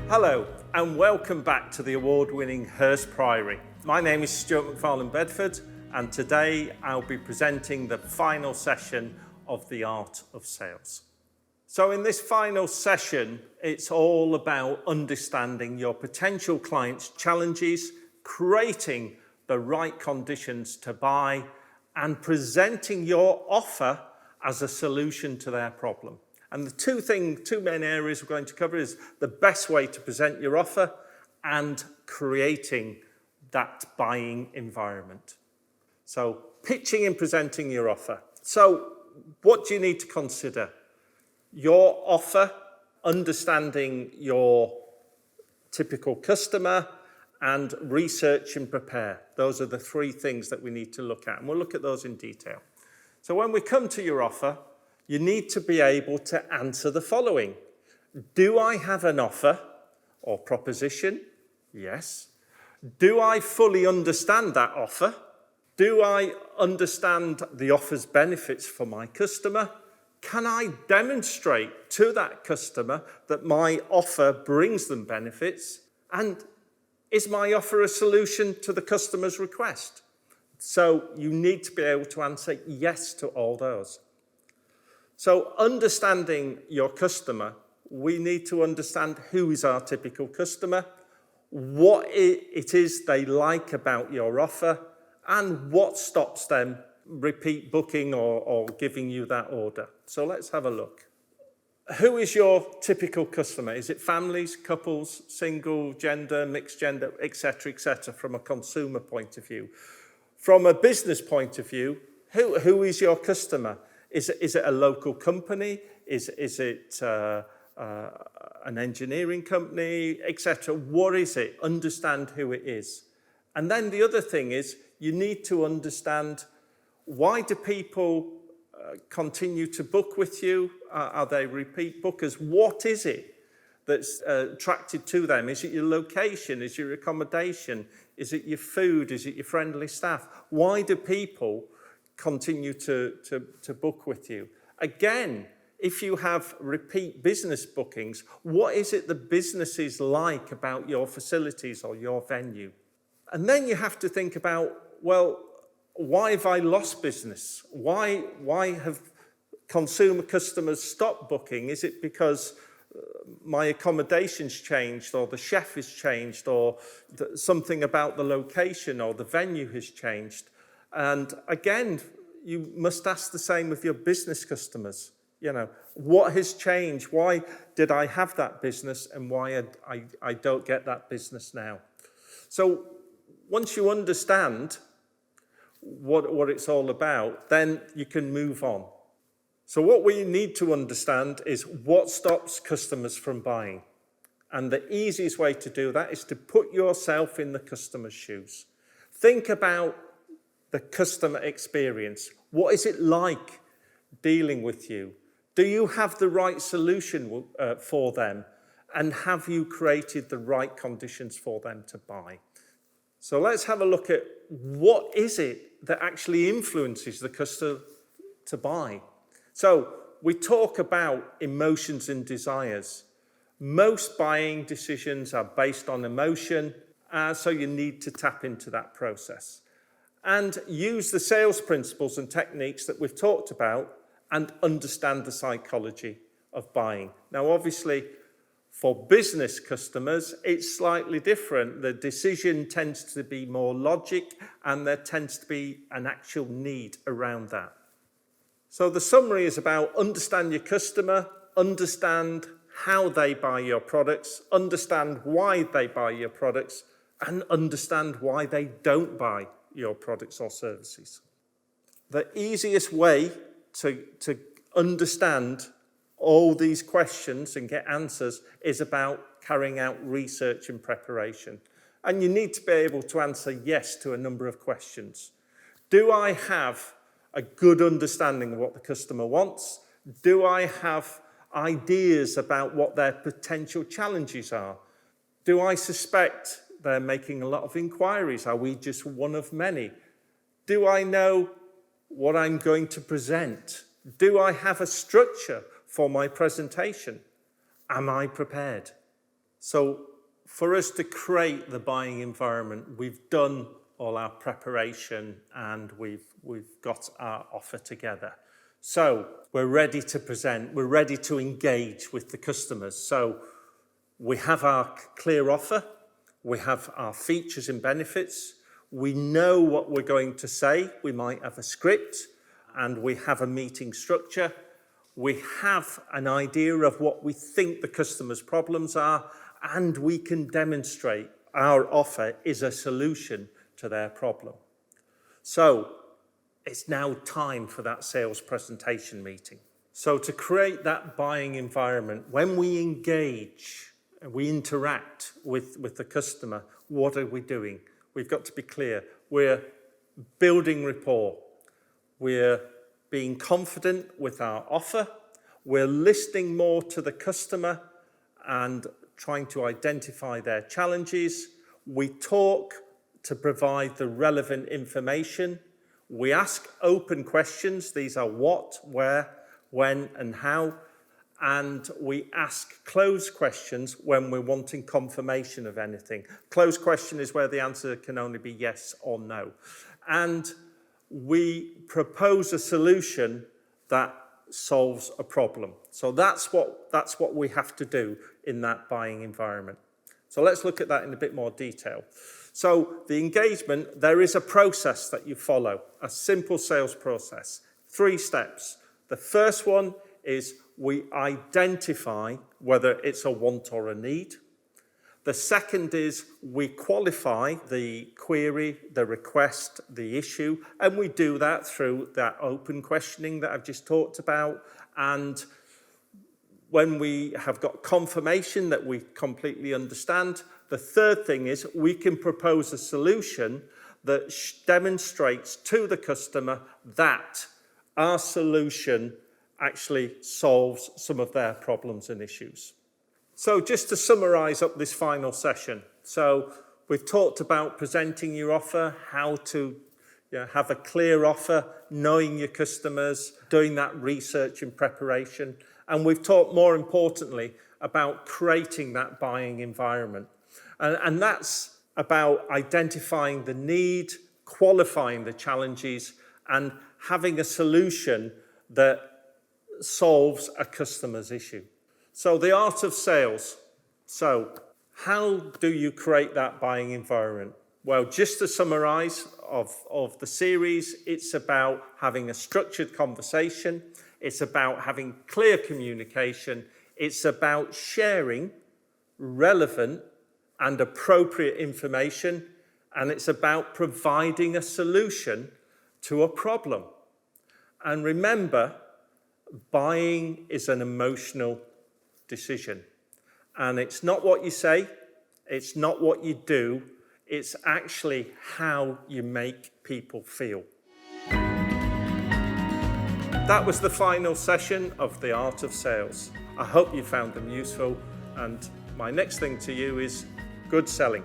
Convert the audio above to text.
Hello and welcome back to the award-winning Hurst Priory. My name is Stuart McFarlane Bedford and today I'll be presenting the final session of the Art of Sales. So in this final session, it's all about understanding your potential clients' challenges, creating the right conditions to buy and presenting your offer as a solution to their problem. And the two main areas we're going to cover is the best way to present your offer and creating that buying environment. So pitching and presenting your offer. So what do you need to consider? Your offer, understanding your typical customer, and research and prepare. Those are the three things that we need to look at, and we'll look at those in detail. So when we come to your offer, you need to be able to answer the following. Do I have an offer or proposition? Yes. Do I fully understand that offer? Do I understand the offer's benefits for my customer? Can I demonstrate to that customer that my offer brings them benefits? And is my offer a solution to the customer's request? So you need to be able to answer yes to all those. So understanding your customer, we need to understand who is our typical customer, what it is they like about your offer, and what stops them repeat booking or giving you that order. So let's have a look. Who is your typical customer? Is it families, couples, single, gender, mixed gender, etc., from a consumer point of view? From a business point of view, who is your customer? Is it a local company? Is it an engineering company, etc.? What is it? Understand who it is. And then the other thing is you need to understand, why do people continue to book with you? Are they repeat bookers? What is it that's attracted to them? Is it your location? Is it your accommodation? Is it your food? Is it your friendly staff? Why do people continue to book with you? Again, if you have repeat business bookings, what is it the businesses like about your facilities or your venue? And then you have to think about, well, why have I lost business? Why have consumer customers stopped booking? Is it because my accommodation's changed, or the chef has changed, or something about the location or the venue has changed? And again, you must ask the same with your business customers. You know, what has changed? Why did I have that business and why I don't get that business now? So once you understand what it's all about, then you can move on. So what we need to understand is what stops customers from buying. And the easiest way to do that is to put yourself in the customer's shoes. Think about the customer experience. What is it like dealing with you? Do you have the right solution for them? And have you created the right conditions for them to buy? So let's have a look at what is it that actually influences the customer to buy. So we talk about emotions and desires. Most buying decisions are based on emotion, so you need to tap into that process and use the sales principles and techniques that we've talked about and understand the psychology of buying. Now, obviously, for business customers, it's slightly different. The decision tends to be more logic, and there tends to be an actual need around that. So the summary is about understand your customer, understand how they buy your products, understand why they buy your products, and understand why they don't buy your products or services. The easiest way to understand all these questions and get answers is about carrying out research and preparation. And you need to be able to answer yes to a number of questions. Do I have a good understanding of what the customer wants? Do I have ideas about what their potential challenges are? Do I suspect they're making a lot of inquiries? Are we just one of many? Do I know what I'm going to present? Do I have a structure for my presentation? Am I prepared? So for us to create the buying environment, we've done all our preparation and we've got our offer together. So we're ready to present, we're ready to engage with the customers. So we have our clear offer, we have our features and benefits, we know what we're going to say, we might have a script, and we have a meeting structure. We have an idea of what we think the customer's problems are, and we can demonstrate our offer is a solution to their problem. So it's now time for that sales presentation meeting. So to create that buying environment, when we engage, we interact with the customer, what are we doing? We've got to be clear. We're building rapport. We're being confident with our offer. We're listening more to the customer and trying to identify their challenges. We talk to provide the relevant information. We ask open questions. These are what, where, when, and how. And we ask closed questions when we're wanting confirmation of anything. Closed question is where the answer can only be yes or no. And we propose a solution that solves a problem. So that's what we have to do in that buying environment. So let's look at that in a bit more detail. So the engagement, there is a process that you follow, a simple sales process, 3 steps. The first one is we identify whether it's a want or a need. The second is we qualify the query, the request, the issue, and we do that through that open questioning that I've just talked about. And when we have got confirmation that we completely understand, the third thing is we can propose a solution that demonstrates to the customer that our solution actually solves some of their problems and issues. So just to summarize up this final session. So we've talked about presenting your offer, how to have a clear offer, knowing your customers, doing that research and preparation. And we've talked more importantly about creating that buying environment. And that's about identifying the need, qualifying the challenges, and having a solution that solves a customer's issue. So the art of sales. So how do you create that buying environment? Well, just to summarize of the series, it's about having a structured conversation. It's about having clear communication. It's about sharing relevant and appropriate information. And it's about providing a solution to a problem. And remember, buying is an emotional decision. And it's not what you say, it's not what you do, it's actually how you make people feel. That was the final session of The Art of Sales. I hope you found them useful, and my next thing to you is good selling.